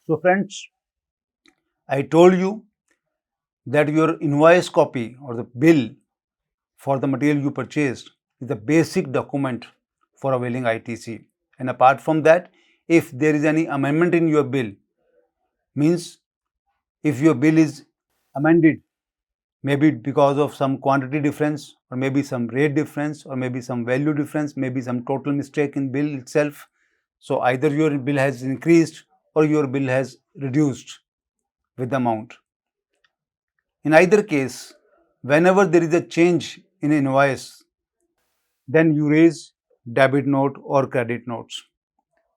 So friends, I told you that your invoice copy or the bill for the material you purchased is the basic document for availing ITC. And apart from that, if there is any amendment in your bill, means if your bill is amended, maybe because of some quantity difference or maybe some rate difference or maybe some value difference, maybe some total mistake in bill itself. So either your bill has increased or your bill has reduced with the amount. In either case, whenever there is a change in invoice, then you raise debit note or credit notes.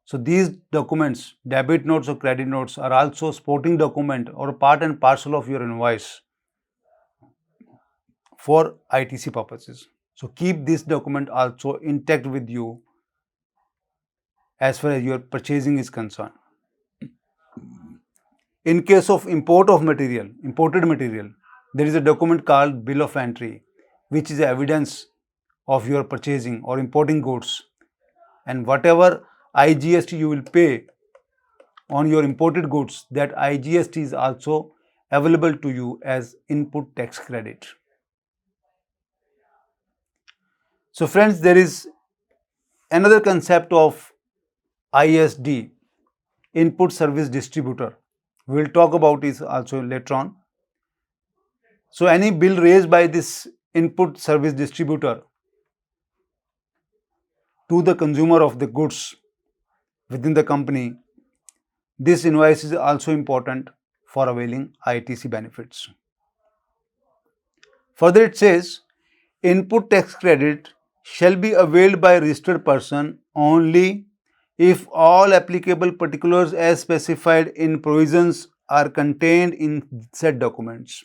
So these documents, debit notes or credit notes, are also supporting document or part and parcel of your invoice for ITC purposes. So keep this document also intact with you as far as your purchasing is concerned. In case of imported material, there is a document called bill of entry, which is evidence of your purchasing or importing goods, and whatever IGST you will pay on your imported goods, that IGST is also available to you as input tax credit. So friends, there is another concept of ISD, input service distributor. We will talk about it also later on. So any bill raised by this input service distributor to the consumer of the goods within the company, this invoice is also important for availing ITC benefits. Further it says, input tax credit shall be availed by a registered person only if all applicable particulars as specified in provisions are contained in said documents.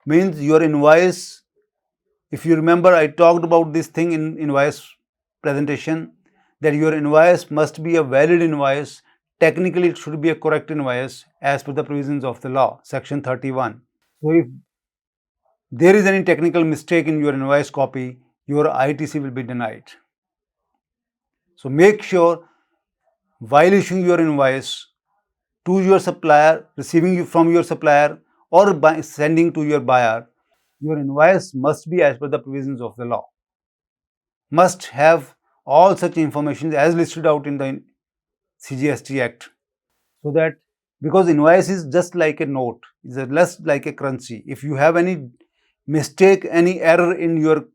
Means your invoice, if you remember, I talked about this thing in invoice presentation, that your invoice must be a valid invoice. Technically, it should be a correct invoice as per the provisions of the law, section 31. So if there is any technical mistake in your invoice copy, your ITC will be denied. So make sure while issuing your invoice to your supplier, receiving from your supplier, or by sending to your buyer, your invoice must be as per the provisions of the law. Must have all such information as listed out in the CGST Act. So that, because invoice is just like a note, it's less like a currency. If you have any mistake, any error in your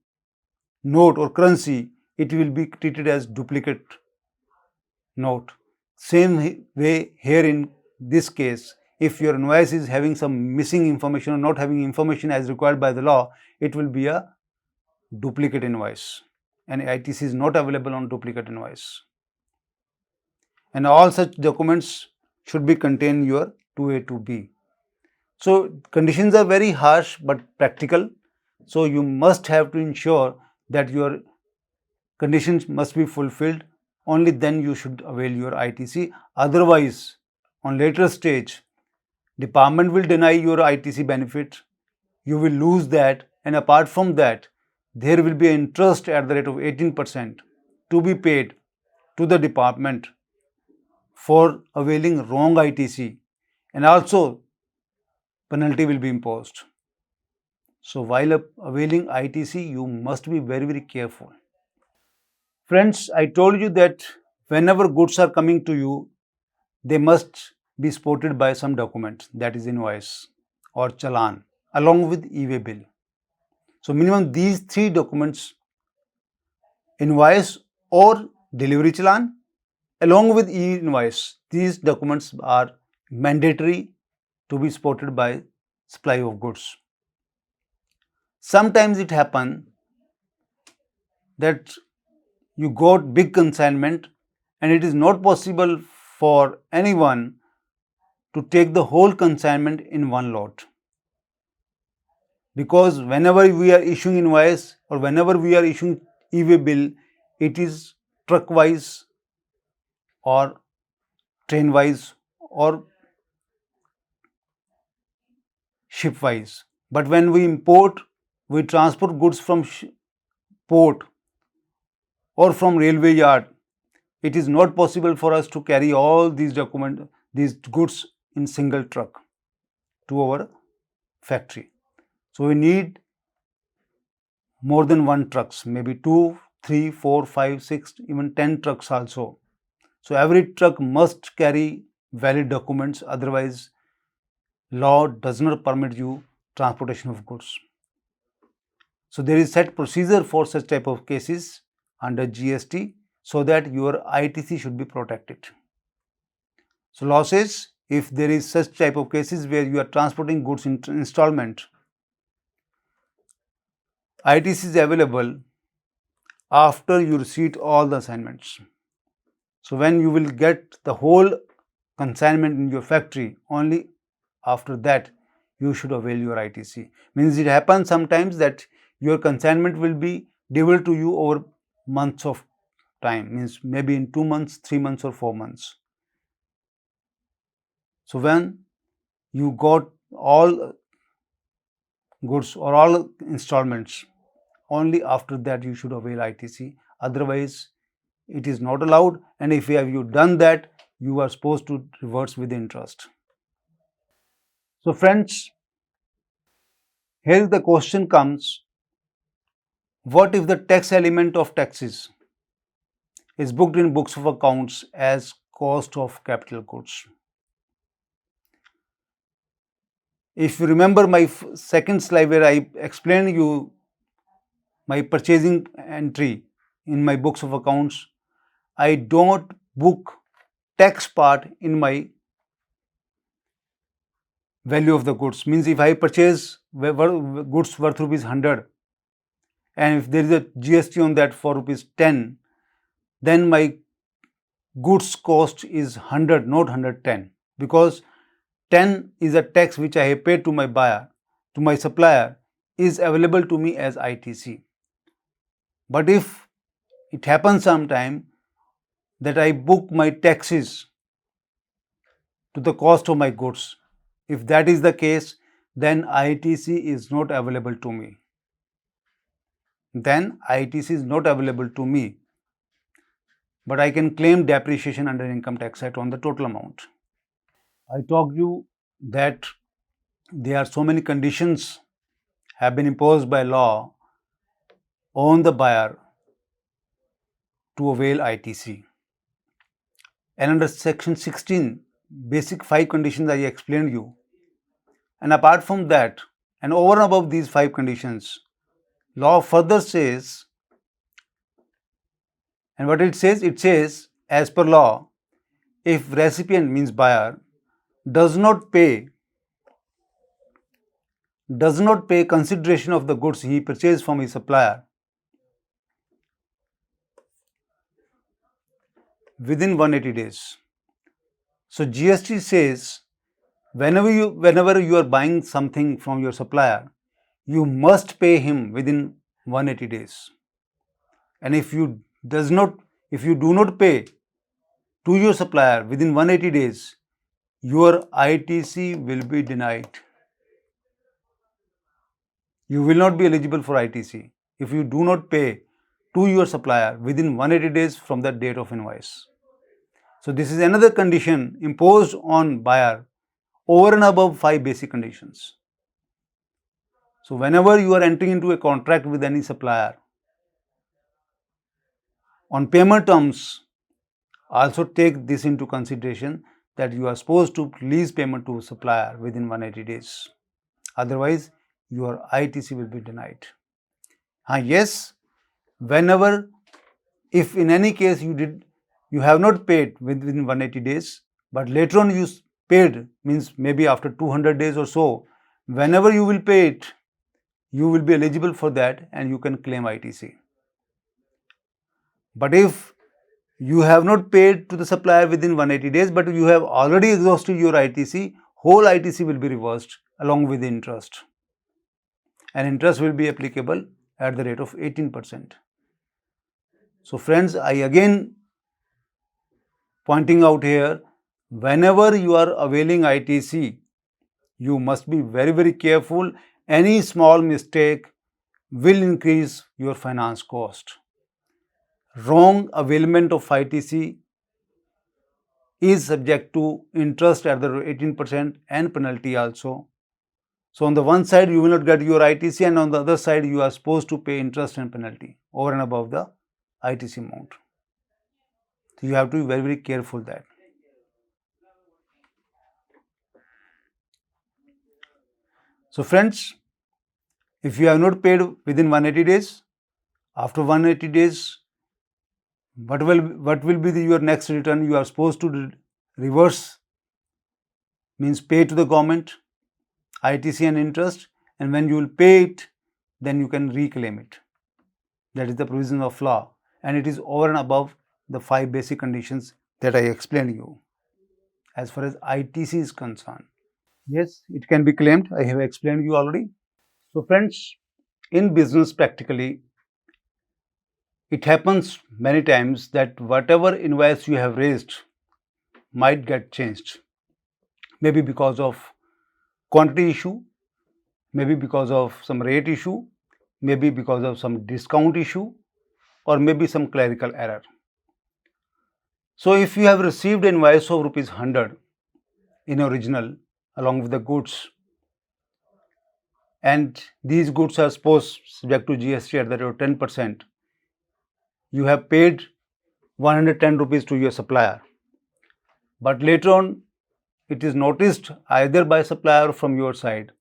note or currency, it will be treated as duplicate note. Same way here in this case, if your invoice is having some missing information or not having information as required by the law, it will be a duplicate invoice, and ITC is not available on duplicate invoice. And all such documents should be contained in your 2A to B. So conditions are very harsh but practical. So you must have to ensure that your conditions must be fulfilled. Only then you should avail your ITC. Otherwise, on later stage, department will deny your ITC benefit. You will lose that, and apart from that, there will be an interest at the rate of 18% to be paid to the department for availing wrong ITC, and also penalty will be imposed. So while availing ITC, you must be very, very careful. Friends, I told you that whenever goods are coming to you, they must be supported by some document, that is invoice or challan, along with e-way bill. So minimum these three documents, invoice or delivery challan, along with e-invoice, these documents are mandatory to be supported by supply of goods. Sometimes it happens that you got big consignment and it is not possible for anyone to take the whole consignment in one lot. Because whenever we are issuing invoice or whenever we are issuing e-way bill, it is truck wise or train wise or ship wise. But when we import, we transport goods from port or from railway yard, it is not possible for us to carry all these goods in single truck to our factory. So we need more than one trucks, maybe 2, 3, 4, 5, 6, even 10 trucks also. So every truck must carry valid documents, otherwise law does not permit you transportation of goods. So there is set procedure for such type of cases under GST so that your ITC should be protected. So law says if there is such type of cases where you are transporting goods in installment, ITC is available after you receive all the assignments. So when you will get the whole consignment in your factory, only after that you should avail your ITC. Means it happens sometimes that your consignment will be delivered to you over months of time, means maybe in 2 months, 3 months or 4 months. So when you got all goods or all installments, only after that you should avail ITC, otherwise it is not allowed, and if you done that, you are supposed to reverse with interest. So friends, here the question comes, what if the tax element of taxes is booked in books of accounts as cost of capital goods? If you remember my second slide where I explained you my purchasing entry in my books of accounts, I don't book tax part in my value of the goods. Means if I purchase goods worth rupees 100 and if there is a GST on that for rupees 10, then my goods cost is 100, not 110, because 10 is a tax which I have paid to my buyer, to my supplier, is available to me as ITC. But if it happens sometime that I book my taxes to the cost of my goods, if that is the case, then ITC is not available to me. Then ITC is not available to me, but I can claim depreciation under Income Tax Act on the total amount. I told you that there are so many conditions have been imposed by law on the buyer to avail ITC. And under section 16, basic 5 conditions I explained you. And apart from that, and over and above these 5 conditions, law further says, and what it says, as per law, if recipient means buyer does not pay consideration of the goods he purchased from his supplier within 180 days. So GST says whenever you are buying something from your supplier, you must pay him within 180 days. And if you do not pay to your supplier within 180 days, your ITC will be denied. You will not be eligible for ITC if you do not pay to your supplier within 180 days from the date of invoice. So this is another condition imposed on buyer over and above 5 basic conditions. So whenever you are entering into a contract with any supplier, on payment terms, also take this into consideration that you are supposed to release payment to supplier within 180 days. Otherwise, your ITC will be denied. Yes, if in any case you have not paid within 180 days, but later on you paid, means maybe after 200 days or so, whenever you will pay it, you will be eligible for that and you can claim ITC. But if you have not paid to the supplier within 180 days, but you have already exhausted your ITC, whole ITC will be reversed along with the interest. And interest will be applicable at the rate of 18%. So friends, I again pointing out here, whenever you are availing ITC, you must be very, very careful. Any small mistake will increase your finance cost. Wrong availment of ITC is subject to interest at the 18% and penalty also. So on the one side you will not get your ITC, and on the other side you are supposed to pay interest and penalty over and above the ITC amount. So you have to be very, very careful that. So friends, if you have not paid within 180 days, after 180 days, what will be your next return? You are supposed to reverse, means pay to the government ITC and interest, and when you will pay it, then you can reclaim it. That is the provision of law, and it is over and above the 5 basic conditions that I explained you. As far as ITC is concerned, yes, it can be claimed. I have explained you already. So friends, in business practically, it happens many times that whatever invoice you have raised might get changed. Maybe because of quantity issue, maybe because of some rate issue, maybe because of some discount issue, or maybe some clerical error. So if you have received an invoice of rupees 100 in original along with the goods, and these goods are supposed subject to GST at the rate of 10%, you have paid 110 rupees to your supplier, but later on it is noticed either by supplier or from your side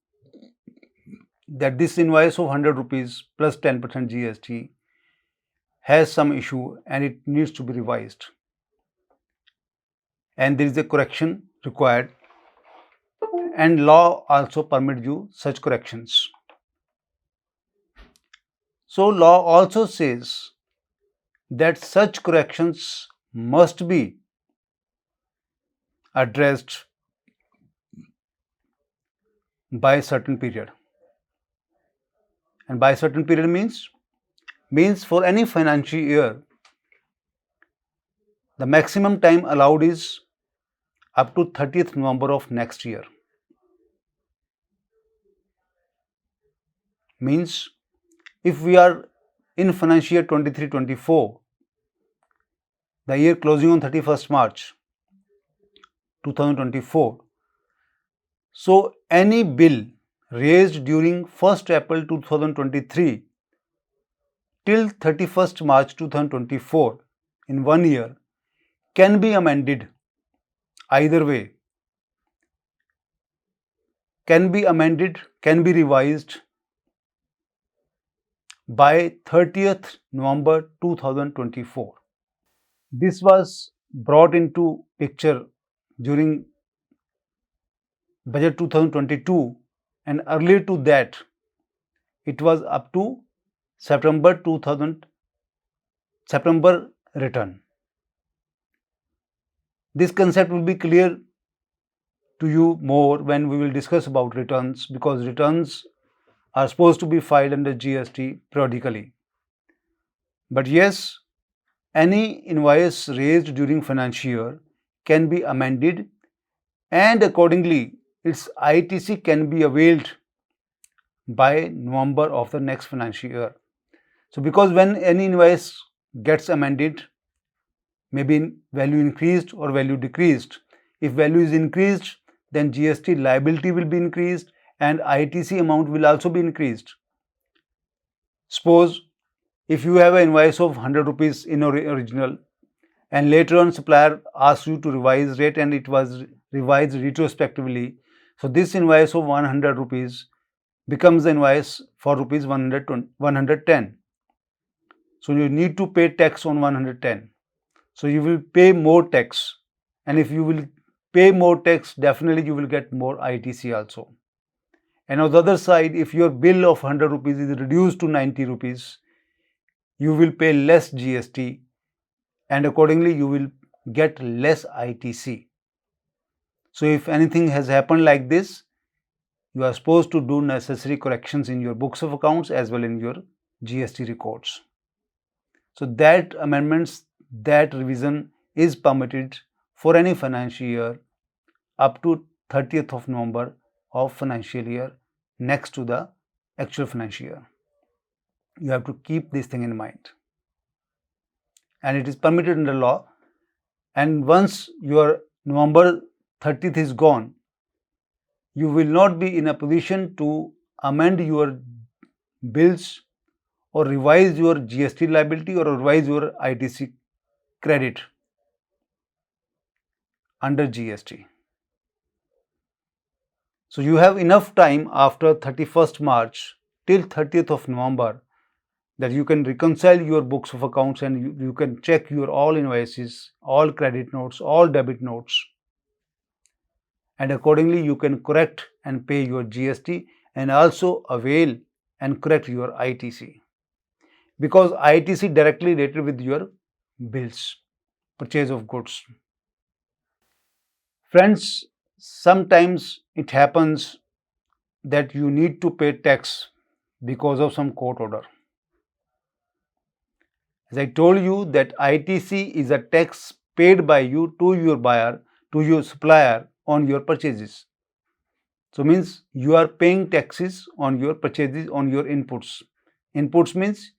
that this invoice of 100 rupees plus 10% GST has some issue and it needs to be revised, and there is a correction required, and law also permits you such corrections. So law also says that such corrections must be addressed by a certain period. And by a certain period means for any financial year, the maximum time allowed is up to 30th November of next year. Means if we are in financial year 23-24, the year closing on 31st March 2024, so any bill raised during 1st April 2023 till 31st March 2024 in 1 year can be amended either way, can be amended, can be revised by 30th November 2024. This was brought into picture during budget 2022, and earlier to that it was up to September return. This concept will be clear to you more when we will discuss about returns, because returns are supposed to be filed under GST periodically. But yes, any invoice raised during financial year can be amended, and accordingly its ITC can be availed by November of the next financial year. So because when any invoice gets amended, maybe value increased or value decreased. If value is increased, then GST liability will be increased and ITC amount will also be increased. Suppose if you have an invoice of 100 rupees in original, and later on supplier asks you to revise rate and it was revised retrospectively, so this invoice of 100 rupees becomes the invoice for rupees 110. So you need to pay tax on 110. So you will pay more tax, and if you will pay more tax, definitely you will get more ITC also. And on the other side, if your bill of 100 rupees is reduced to 90 rupees, you will pay less GST, and accordingly you will get less ITC. So if anything has happened like this, you are supposed to do necessary corrections in your books of accounts as well in your GST records. So that amendments, that revision is permitted for any financial year up to 30th of November of financial year next to the actual financial year. You have to keep this thing in mind, and it is permitted under law. And once your November 30th is gone, you will not be in a position to amend your bills or revise your GST liability or revise your ITC credit under GST. So you have enough time after 31st March till 30th of November that you can reconcile your books of accounts and you can check your all invoices, all credit notes, all debit notes, and accordingly you can correct and pay your GST and also avail and correct your ITC, because ITC directly related with your bills, purchase of goods. Friends, sometimes it happens that you need to pay tax because of some court order. As I told you that ITC is a tax paid by you to your buyer, to your supplier on your purchases. So means you are paying taxes on your purchases, on your inputs. Inputs means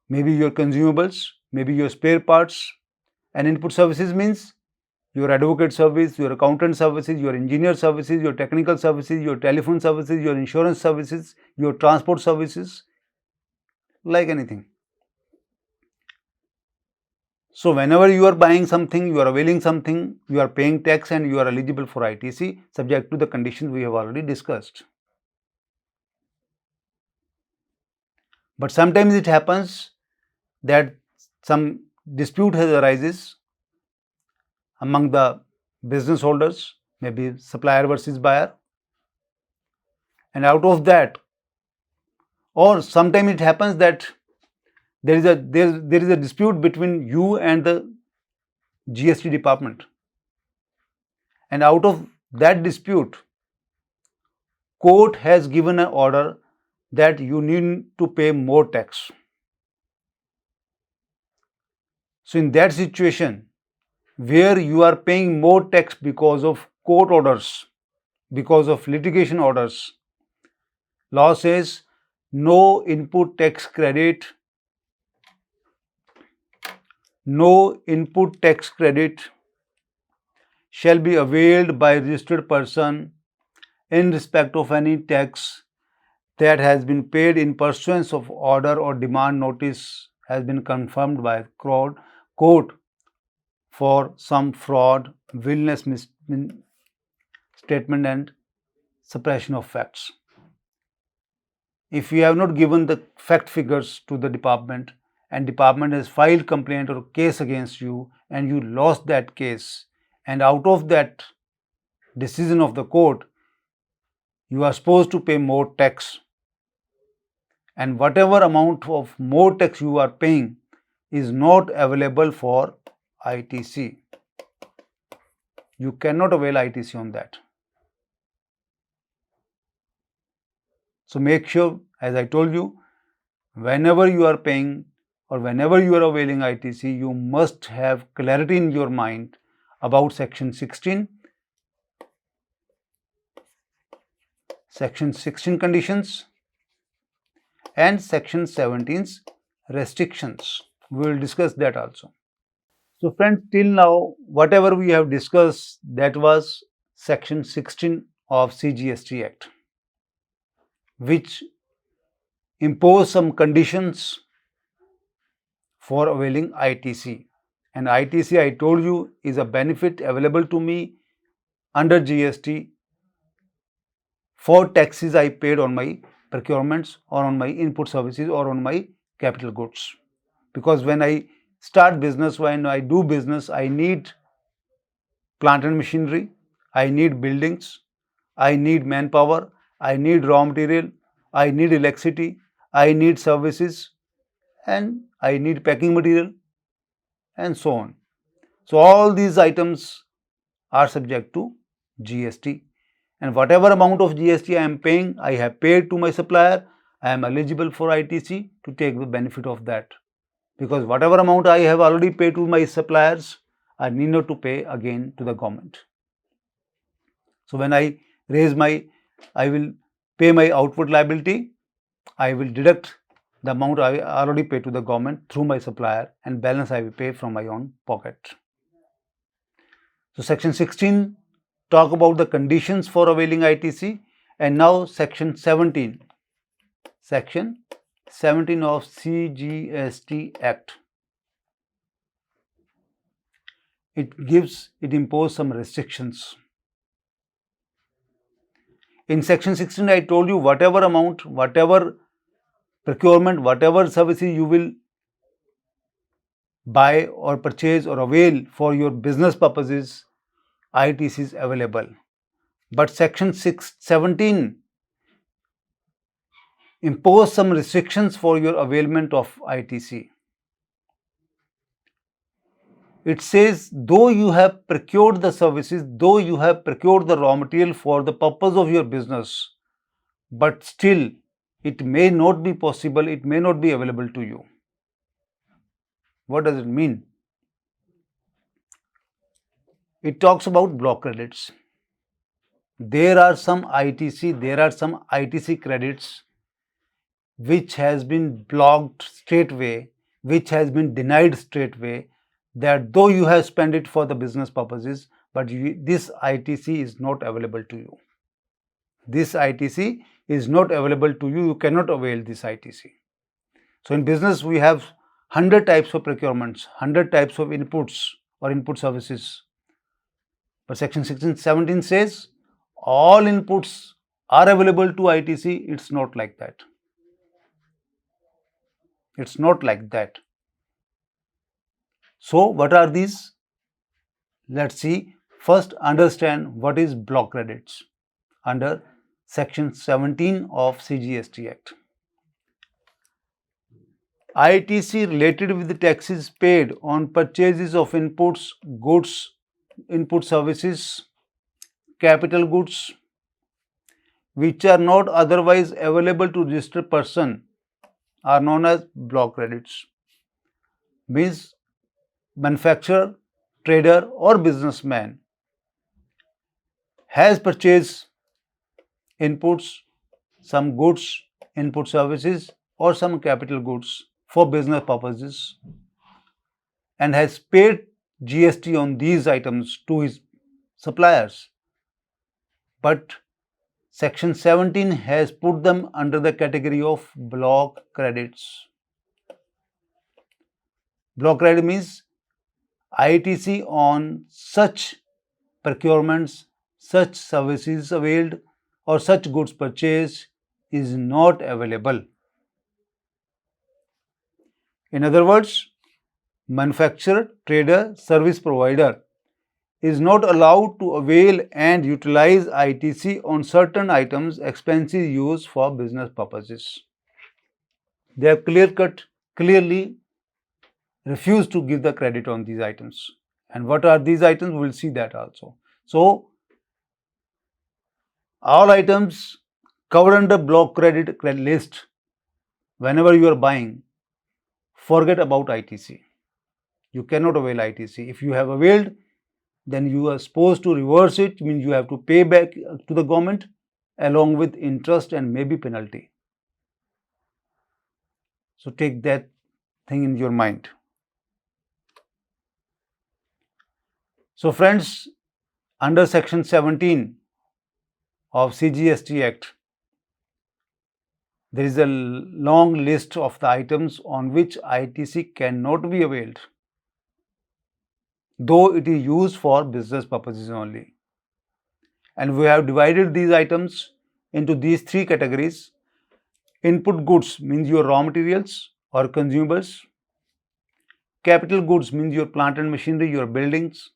maybe your consumables, maybe your spare parts, and input services means your advocate service, your accountant services, your engineer services, your technical services, your telephone services, your insurance services, your transport services, like anything. So whenever you are buying something, you are availing something, you are paying tax and you are eligible for ITC subject to the conditions we have already discussed. But sometimes it happens that some dispute arises among the business holders, maybe supplier versus buyer, and out of that, or sometimes it happens that there is a dispute between you and the GST department, and out of that dispute, court has given an order that you need to pay more tax. So in that situation, where you are paying more tax because of court orders, because of litigation orders, law says no input tax credit, shall be availed by registered person in respect of any tax that has been paid in pursuance of order or demand notice has been confirmed by court for some fraud, wilfulness, misstatement and suppression of facts. If you have not given the fact figures to the department and department has filed complaint or case against you and you lost that case, and out of that decision of the court, you are supposed to pay more tax, and whatever amount of more tax you are paying is not available for ITC. You cannot avail ITC on that. So make sure, as I told you, whenever you are paying or whenever you are availing ITC, you must have clarity in your mind about Section 16, Section 16 conditions and Section 17's restrictions. We will discuss that also. So friends, till now, whatever we have discussed, that was Section 16 of CGST Act, which impose some conditions for availing ITC. And ITC, I told you, is a benefit available to me under GST for taxes I paid on my procurements or on my input services or on my capital goods. Because when I start business, when I do business, I need plant and machinery, I need buildings, I need manpower, I need raw material, I need electricity, I need services, and I need packing material, and so on. So all these items are subject to GST, and whatever amount of GST I am paying, I have paid to my supplier, I am eligible for ITC to take the benefit of that, because whatever amount I have already paid to my suppliers, I need not to pay again to the government. So when I will pay my output liability, I will deduct the amount I already paid to the government through my supplier, and balance I will pay from my own pocket. So section 16 talk about the conditions for availing ITC, and now section 17. Section 17 of CGST Act. It imposes some restrictions. In section 16, I told you whatever amount, whatever procurement, whatever services you will buy or purchase or avail for your business purposes, ITC is available. But section 17 impose some restrictions for your availment of ITC. It says, though you have procured the services, though you have procured the raw material for the purpose of your business, but still it may not be possible, it may not be available to you. What does it mean? It talks about block credits. There are some ITC credits which has been blocked straightway, which has been denied straightway, that though you have spent it for the business purposes, but this ITC is not available to you. This ITC is not available to you. You cannot avail this ITC. So in business, we have 100 types of procurements, 100 types of inputs or input services. But section 17 says all inputs are available to ITC. It's not like that. It's not like that. So what are these? Let's see. First, understand what is block credits under section 17 of CGST Act. ITC related with the taxes paid on purchases of inputs, goods, input services, capital goods, which are not otherwise available to registered person, are known as block credits. Means manufacturer, trader or businessman has purchased inputs, some goods, input services or some capital goods for business purposes and has paid GST on these items to his suppliers. But section 17 has put them under the category of block credits. Block credit means ITC on such procurements, such services availed or such goods purchased is not available. In other words, manufacturer, trader, service provider is not allowed to avail and utilize ITC on certain items, expenses used for business purposes. They have clearly refused to give the credit on these items. And what are these items? We will see that also. So, all items covered under block credit list, whenever you are buying, forget about ITC. You cannot avail ITC. If you have availed, then you are supposed to reverse it, means you have to pay back to the government along with interest and maybe penalty. So take that thing in your mind. So friends, under section 17 of CGST Act, there is a long list of the items on which ITC cannot be availed, though it is used for business purposes only. And we have divided these items into these three categories. Input goods means your raw materials or consumables. Capital goods means your plant and machinery, your buildings,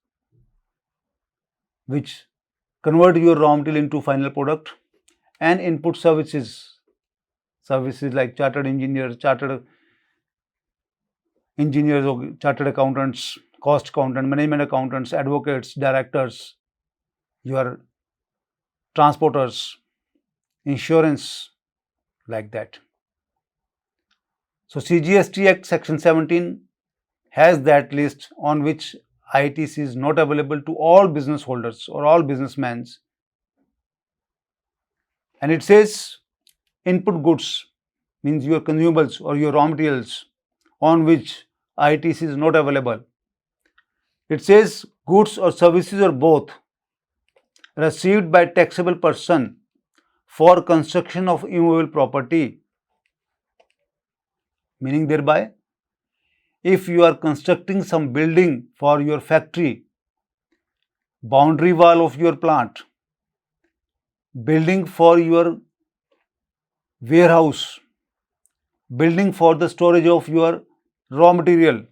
which convert your raw material into final product. And input services like chartered engineers or chartered accountants, cost accountant, management accountants, advocates, directors, your transporters, insurance, like that. So CGST Act section 17 has that list on which ITC is not available to all business holders or all businessmen. And it says input goods means your consumables or your raw materials on which ITC is not available. It says goods or services or both received by taxable person for construction of immovable property, meaning thereby if you are constructing some building for your factory, boundary wall of your plant, building for your warehouse, building for the storage of your raw material,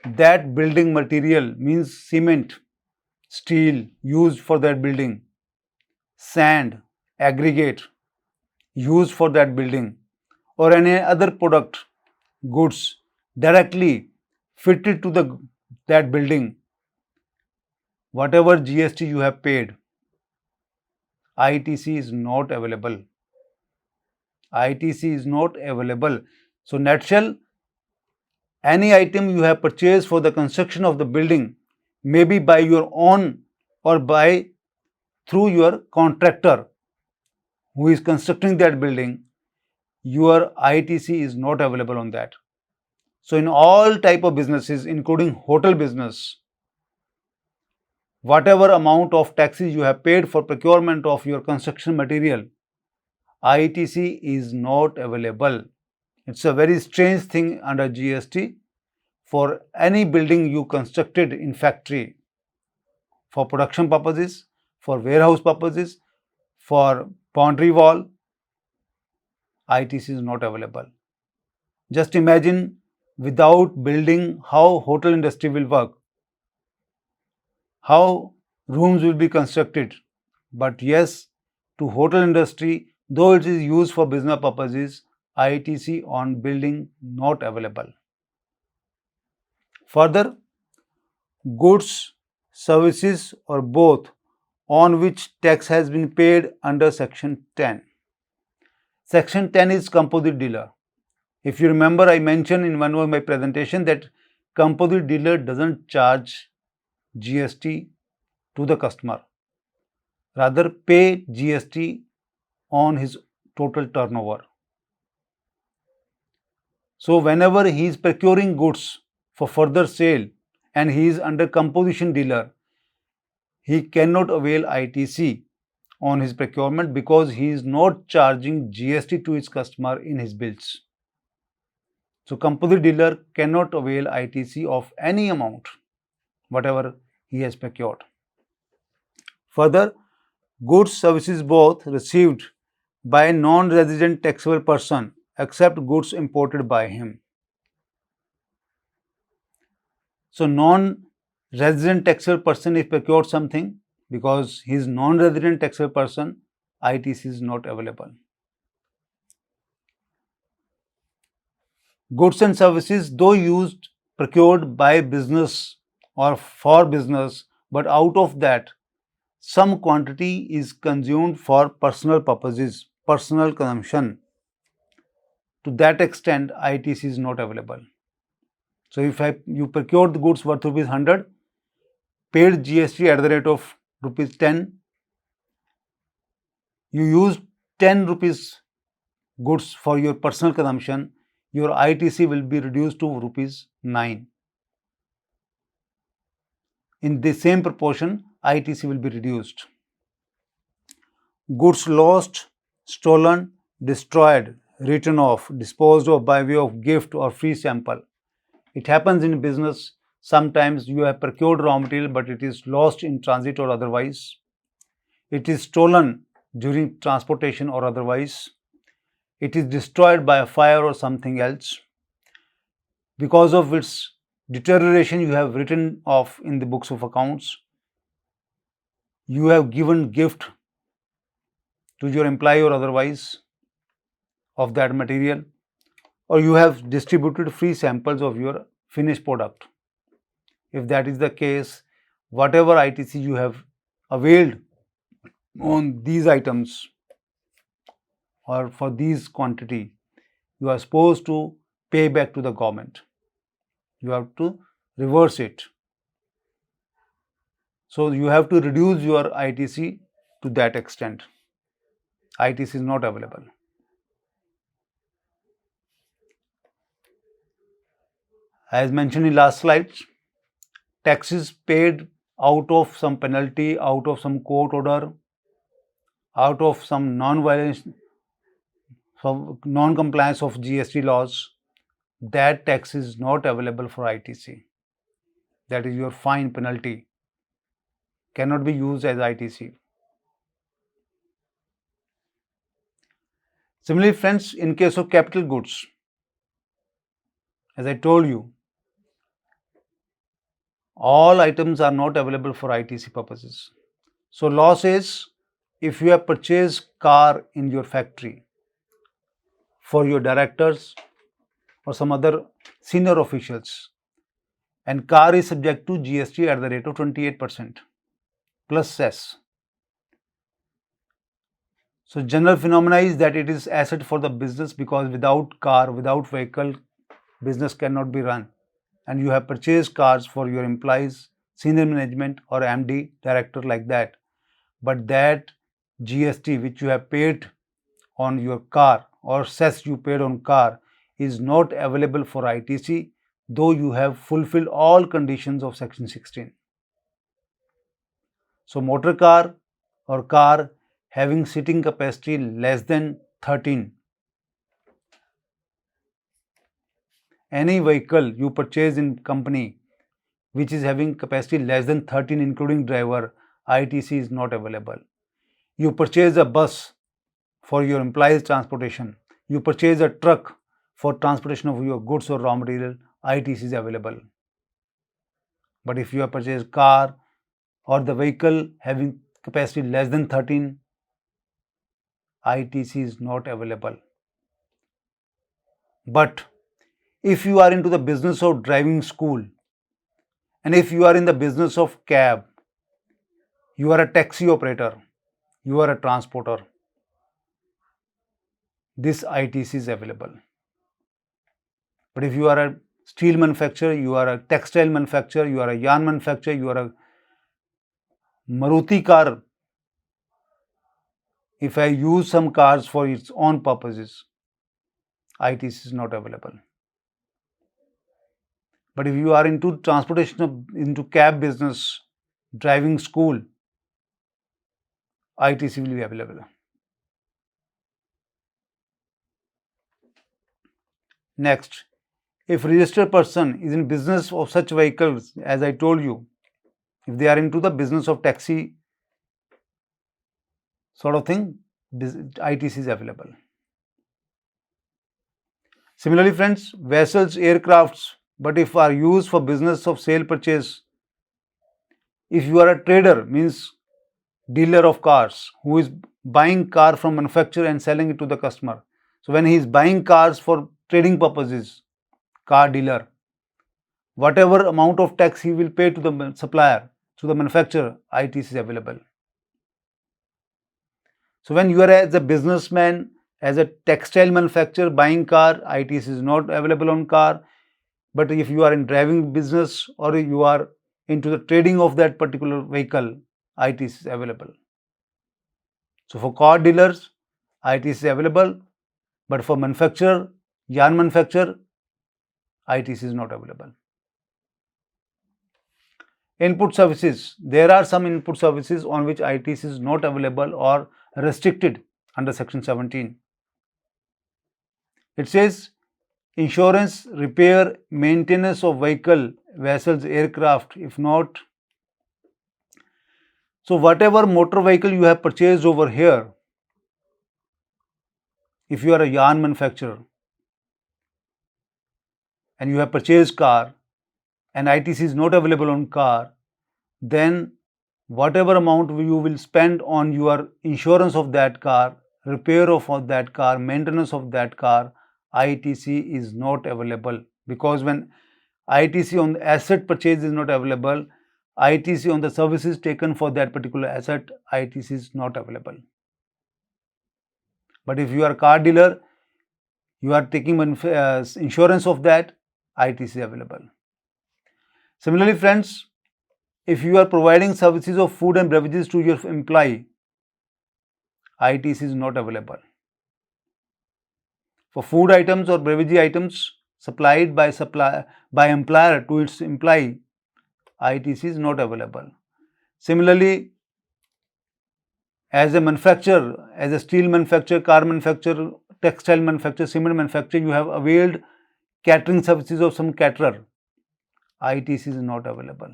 that building material means cement, steel used for that building, sand, aggregate used for that building, or any other product, goods directly fitted to that building, whatever GST you have paid, ITC is not available. ITC is not available. So, nutshell, any item you have purchased for the construction of the building, maybe by your own or by through your contractor who is constructing that building, your ITC is not available on that. So, in all type of businesses, including hotel business, whatever amount of taxes you have paid for procurement of your construction material, ITC is not available. It's a very strange thing under GST for any building you constructed in factory for production purposes, for warehouse purposes, for boundary wall, ITC is not available. Just imagine without building how hotel industry will work, how rooms will be constructed. But yes, to hotel industry, though it is used for business purposes, ITC on building not available. Further, goods, services or both on which tax has been paid under Section 10. Section 10 is composite dealer. If you remember, I mentioned in one of my presentation that composite dealer doesn't charge GST to the customer, rather pay GST on his total turnover. So, whenever he is procuring goods for further sale and he is under composition dealer, he cannot avail ITC on his procurement because he is not charging GST to his customer in his bills. So, composite dealer cannot avail ITC of any amount, whatever he has procured. Further, goods, services both received by a non-resident taxable person except goods imported by him. So, non-resident taxable person if procured something, because he is non-resident taxable person, ITC is not available. Goods and services, though used, procured by business or for business, but out of that, some quantity is consumed for personal purposes, personal consumption. To that extent, ITC is not available. So, if you procured the goods worth rupees 100, paid GST at the rate of rupees 10, you used 10 rupees goods for your personal consumption, your ITC will be reduced to rupees 9. In the same proportion, ITC will be reduced. Goods lost, stolen, destroyed, written off, disposed of by way of gift or free sample. It happens in business. Sometimes you have procured raw material but it is lost in transit or otherwise. It is stolen during transportation or otherwise. It is destroyed by a fire or something else. Because of its deterioration, you have written off in the books of accounts. You have given gift to your employee or otherwise of that material, or you have distributed free samples of your finished product. If that is the case, whatever ITC you have availed on these items or for these quantity, you are supposed to pay back to the government. You have to reverse it. So, you have to reduce your ITC to that extent. ITC is not available. As mentioned in last slide, taxes paid out of some penalty, out of some court order, out of some non-violation, some non-compliance of GST laws, that tax is not available for ITC. That is your fine penalty. Cannot be used as ITC. Similarly, friends, in case of capital goods, as I told you, all items are not available for ITC purposes. So law says if you have purchased car in your factory for your directors or some other senior officials, and car is subject to GST at the rate of 28% plus cess. So general phenomena is that it is asset for the business, because without car, without vehicle, business cannot be run. And you have purchased cars for your employees, senior management or MD, director, like that. But that GST which you have paid on your car or cess you paid on car is not available for ITC, though you have fulfilled all conditions of section 16. So motor car or car having seating capacity less than 13, any vehicle you purchase in company which is having capacity less than 13 including driver, ITC is not available. You purchase a bus for your employees transportation, you purchase a truck for transportation of your goods or raw material, ITC is available. But if you have purchased car or the vehicle having capacity less than 13, ITC is not available. But if you are into the business of driving school, and if you are in the business of cab, you are a taxi operator, you are a transporter, this ITC is available. But if you are a steel manufacturer, you are a textile manufacturer, you are a yarn manufacturer, you are a Maruti car, if I use some cars for its own purposes, ITC is not available. But if you are into transportation, into cab business, driving school, ITC will be available. Next, if registered person is in business of such vehicles, as I told you, if they are into the business of taxi sort of thing, ITC is available. Similarly, friends, vessels, aircrafts, but if are used for business of sale purchase, if you are a trader, means dealer of cars, who is buying car from manufacturer and selling it to the customer. So when he is buying cars for trading purposes, car dealer, whatever amount of tax he will pay to the supplier, to the manufacturer, ITC is available. So when you are as a businessman, as a textile manufacturer buying car, ITC is not available on car. But if you are in driving business or you are into the trading of that particular vehicle, ITC is available. So for car dealers, ITC is available, but for manufacturer, yarn manufacturer, ITC is not available. Input services. There are some input services on which ITC is not available or restricted under section 17. It says insurance, repair, maintenance of vehicle, vessels, aircraft, if not. So whatever motor vehicle you have purchased over here, if you are a yarn manufacturer and you have purchased car and ITC is not available on car, then whatever amount you will spend on your insurance of that car, repair of that car, maintenance of that car, ITC is not available. Because when ITC on the asset purchase is not available, ITC on the services taken for that particular asset, ITC is not available. But if you are a car dealer, you are taking insurance of that, ITC is available. Similarly, friends, if you are providing services of food and beverages to your employee, ITC is not available. For food items or beverage items supplied by employer to its employee, ITC is not available. Similarly, as a manufacturer, as a steel manufacturer, car manufacturer, textile manufacturer, cement manufacturer, you have availed catering services of some caterer. ITC is not available.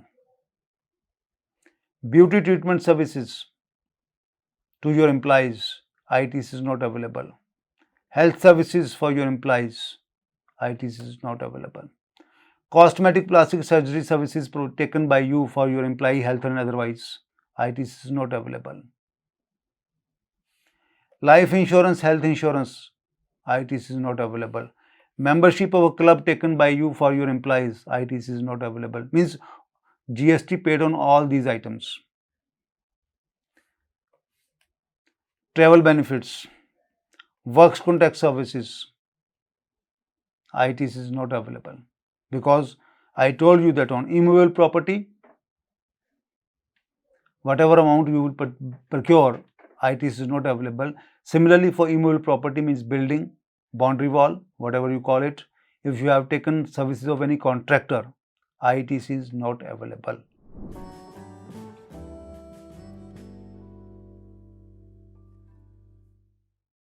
Beauty treatment services to your employees, ITC is not available. Health services for your employees, ITC is not available. Cosmetic plastic surgery services taken by you for your employee health and otherwise, ITC is not available. Life insurance, health insurance, ITC is not available. Membership of a club taken by you for your employees, ITC is not available. Means GST paid on all these items. Travel benefits, works contact services, ITC is not available because I told you that on immovable property, whatever amount you will procure, ITC is not available. Similarly, for immovable property means building, boundary wall, whatever you call it, if you have taken services of any contractor, ITC is not available.